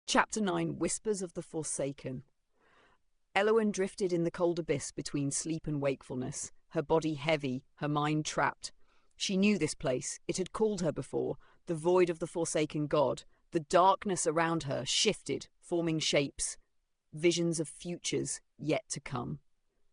Chapter 9, Whispers of the Forsaken. Elowen drifted in the cold abyss between sleep and wakefulness, her body heavy, her mind trapped. She knew this place. It had called her before, the void of the forsaken god. The darkness around her shifted, forming shapes, visions of futures yet to come.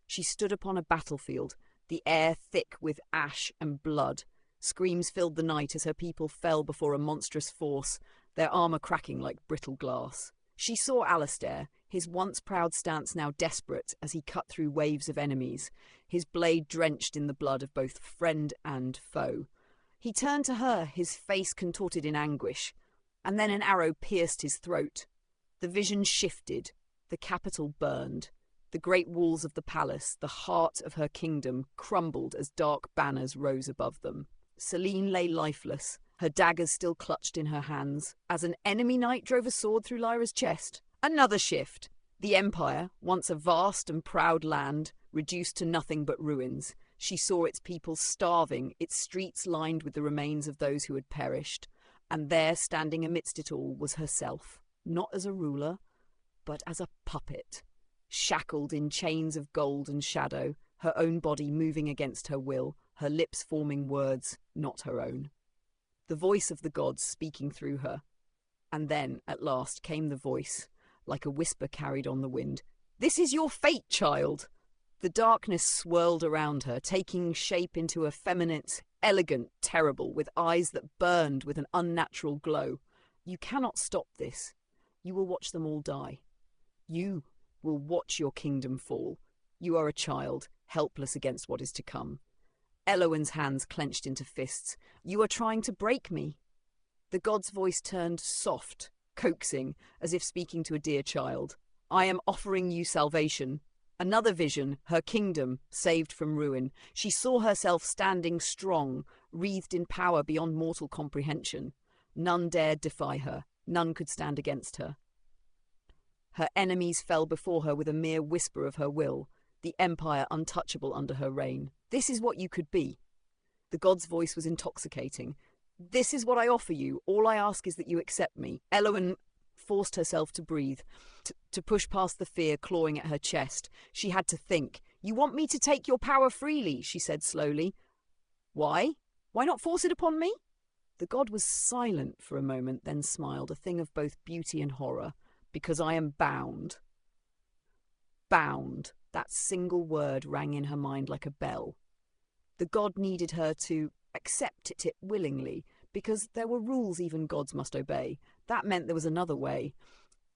She stood upon a battlefield, the air thick with ash and blood. Screams filled the night as her people fell before a monstrous force, their armour cracking like brittle glass. She saw Alistair, his once proud stance now desperate as he cut through waves of enemies, his blade drenched in the blood of both friend and foe. He turned to her, his face contorted in anguish, and then an arrow pierced his throat. The vision shifted, the capital burned. The great walls of the palace, the heart of her kingdom, crumbled as dark banners rose above them. Selene lay lifeless, her daggers still clutched in her hands, as an enemy knight drove a sword through Lyra's chest. Another shift. The Empire, once a vast and proud land, reduced to nothing but ruins. She saw its people starving, its streets lined with the remains of those who had perished. And there, standing amidst it all, was herself, not as a ruler, but as a puppet, shackled in chains of gold and shadow, her own body moving against her will, her lips forming words not her own. The voice of the gods speaking through her. And then, at last, came the voice, like a whisper carried on the wind. "This is your fate, child!" The darkness swirled around her, taking shape into a feminine, elegant, terrible, with eyes that burned with an unnatural glow. "You cannot stop this. You will watch them all die. You will watch your kingdom fall. You are a child, helpless against what is to come." Elowen's hands clenched into fists. "You are trying to break me." The god's voice turned soft, coaxing, as if speaking to a dear child. "I am offering you salvation." Another vision, her kingdom, saved from ruin. She saw herself standing strong, wreathed in power beyond mortal comprehension. None dared defy her. None could stand against her. Her enemies fell before her with a mere whisper of her will, the empire untouchable under her reign. "This is what you could be." The god's voice was intoxicating. "This is what I offer you. All I ask is that you accept me." Elowen forced herself to breathe, to push past the fear clawing at her chest. She had to think. "You want me to take your power freely," she said slowly. "Why? Why not force it upon me?" The god was silent for a moment, then smiled, a thing of both beauty and horror. "Because I am bound." Bound. That single word rang in her mind like a bell. The god needed her to accept it willingly, because there were rules even gods must obey. That meant there was another way.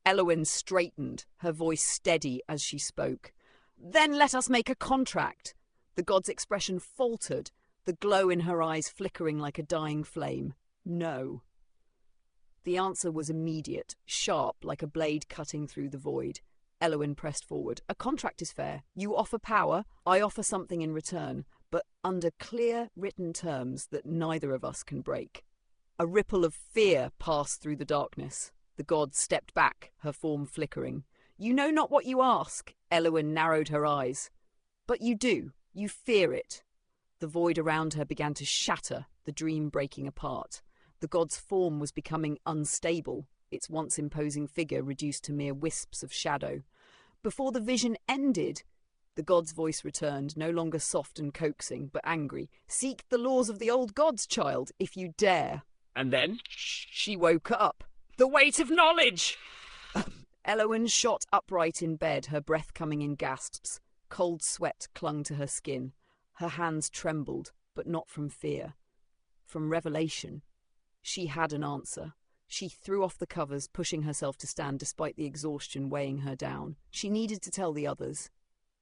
Elowen straightened, her voice steady as she spoke. "Then let us make a contract." The god's expression faltered, the glow in her eyes flickering like a dying flame. "No." The answer was immediate, sharp like a blade cutting through the void. Elowen pressed forward. "A contract is fair. You offer power, I offer something in return, but under clear, written terms that neither of us can break." A ripple of fear passed through the darkness. The god stepped back, her form flickering. "You know not what you ask." Elowen narrowed her eyes. "But you do. You fear it." The void around her began to shatter, the dream breaking apart. The god's form was becoming unstable, its once imposing figure reduced to mere wisps of shadow. Before the vision ended, the god's voice returned, no longer soft and coaxing, but angry. "Seek the laws of the old gods, child, if you dare." And then? She woke up. "The weight of knowledge!" Elowen shot upright in bed, her breath coming in gasps. Cold sweat clung to her skin. Her hands trembled, but not from fear. From revelation. She had an answer. She threw off the covers, pushing herself to stand despite the exhaustion weighing her down. She needed to tell the others.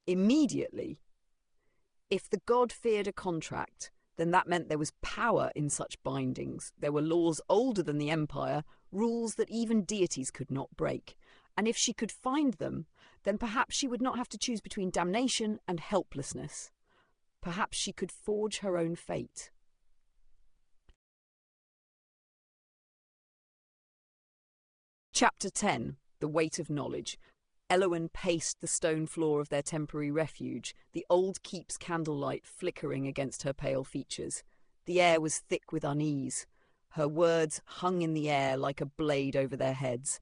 Immediately. If the god feared a contract, then that meant there was power in such bindings. There were laws older than the Empire, rules that even deities could not break. And if she could find them, then perhaps she would not have to choose between damnation and helplessness. Perhaps she could forge her own fate. Chapter 10. The Weight of Knowledge. Elowen paced the stone floor of their temporary refuge, the old keep's candlelight flickering against her pale features. The air was thick with unease. Her words hung in the air like a blade over their heads.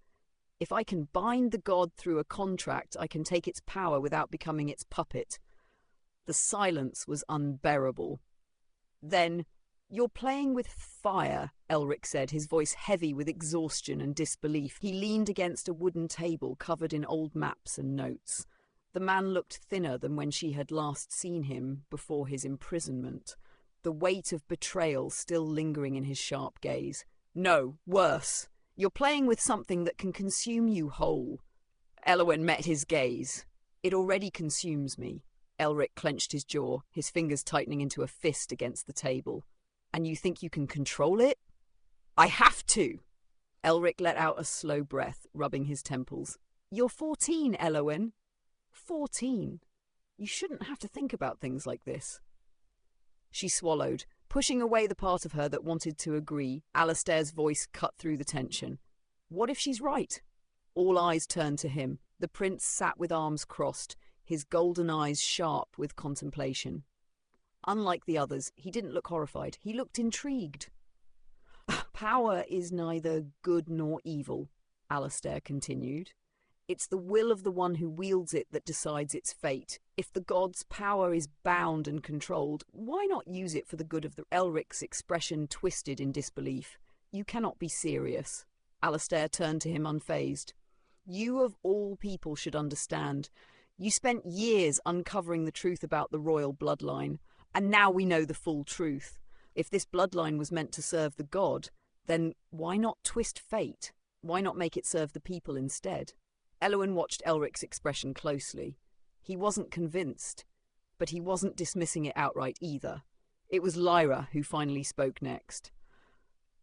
If I can bind the god through a contract, I can take its power without becoming its puppet. The silence was unbearable. Then, "You're playing with fire," Elric said, his voice heavy with exhaustion and disbelief. He leaned against a wooden table covered in old maps and notes. The man looked thinner than when she had last seen him before his imprisonment, the weight of betrayal still lingering in his sharp gaze. "No, worse. You're playing with something that can consume you whole." Elowen met his gaze. "It already consumes me." Elric clenched his jaw, his fingers tightening into a fist against the table. "And you think you can control it?" "I have to!" Elric let out a slow breath, rubbing his temples. "You're 14, Elowen. 14. You shouldn't have to think about things like this." She swallowed, pushing away the part of her that wanted to agree. Alistair's voice cut through the tension. What if she's right? All eyes turned to him. The prince sat with arms crossed, his golden eyes sharp with contemplation. Unlike the others, he didn't look horrified. He looked intrigued. "Power is neither good nor evil," Alistair continued. "It's the will of the one who wields it that decides its fate. If the god's power is bound and controlled, why not use it for the good of the..." Elric's expression twisted in disbelief. "You cannot be serious." Alistair turned to him unfazed. "You of all people should understand. You spent years uncovering the truth about the royal bloodline, and now we know the full truth. If this bloodline was meant to serve the god, then why not twist fate? Why not make it serve the people instead?" Elowen watched Elric's expression closely. He wasn't convinced, but he wasn't dismissing it outright either. It was Lyra who finally spoke next.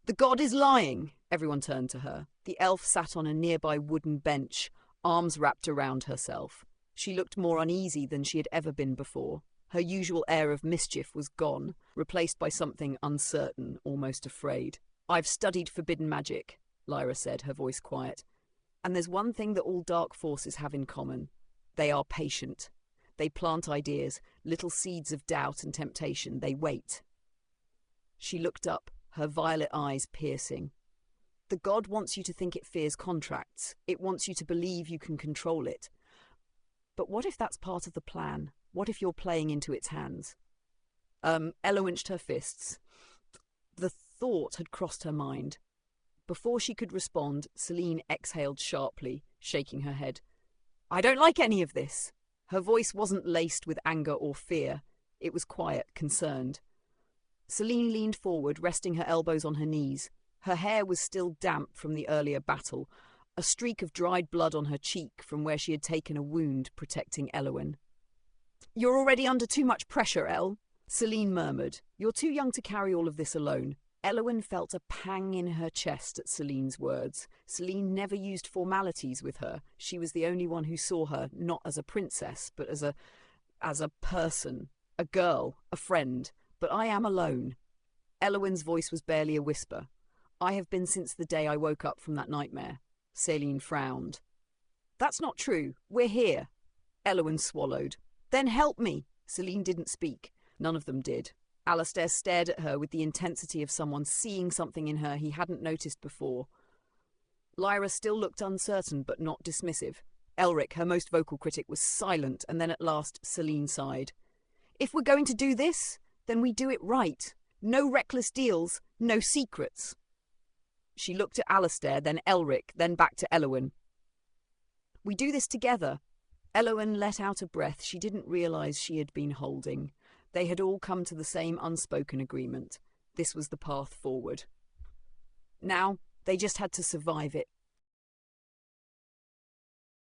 "The god is lying!" Everyone turned to her. The elf sat on a nearby wooden bench, arms wrapped around herself. She looked more uneasy than she had ever been before. Her usual air of mischief was gone, replaced by something uncertain, almost afraid. "I've studied forbidden magic," Lyra said, her voice quiet. "And there's one thing that all dark forces have in common. They are patient. They plant ideas, little seeds of doubt and temptation. They wait." She looked up, her violet eyes piercing. "The god wants you to think it fears contracts. It wants you to believe you can control it. But what if that's part of the plan? What if you're playing into its hands?" Ella winched her fists. The thought had crossed her mind. Before she could respond, Celine exhaled sharply, shaking her head. "I don't like any of this." Her voice wasn't laced with anger or fear. It was quiet, concerned. Celine leaned forward, resting her elbows on her knees. Her hair was still damp from the earlier battle, a streak of dried blood on her cheek from where she had taken a wound protecting Elowen. "You're already under too much pressure, El," Celine murmured. "You're too young to carry all of this alone." Elowen felt a pang in her chest at Celine's words. Celine never used formalities with her. She was the only one who saw her not as a princess, but as a person, a girl, a friend. "But I am alone." Elowen's voice was barely a whisper. "I have been since the day I woke up from that nightmare." Celine frowned. "That's not true. We're here." Elowen swallowed. "Then help me." Celine didn't speak. None of them did. Alistair stared at her with the intensity of someone seeing something in her he hadn't noticed before. Lyra still looked uncertain but not dismissive. Elric, her most vocal critic, was silent, and then at last Celine sighed. "If we're going to do this, then we do it right. No reckless deals, no secrets." She looked at Alistair, then Elric, then back to Elowen. "We do this together." Elowen let out a breath she didn't realise she had been holding. They had all come to the same unspoken agreement. This was the path forward. Now, they just had to survive it.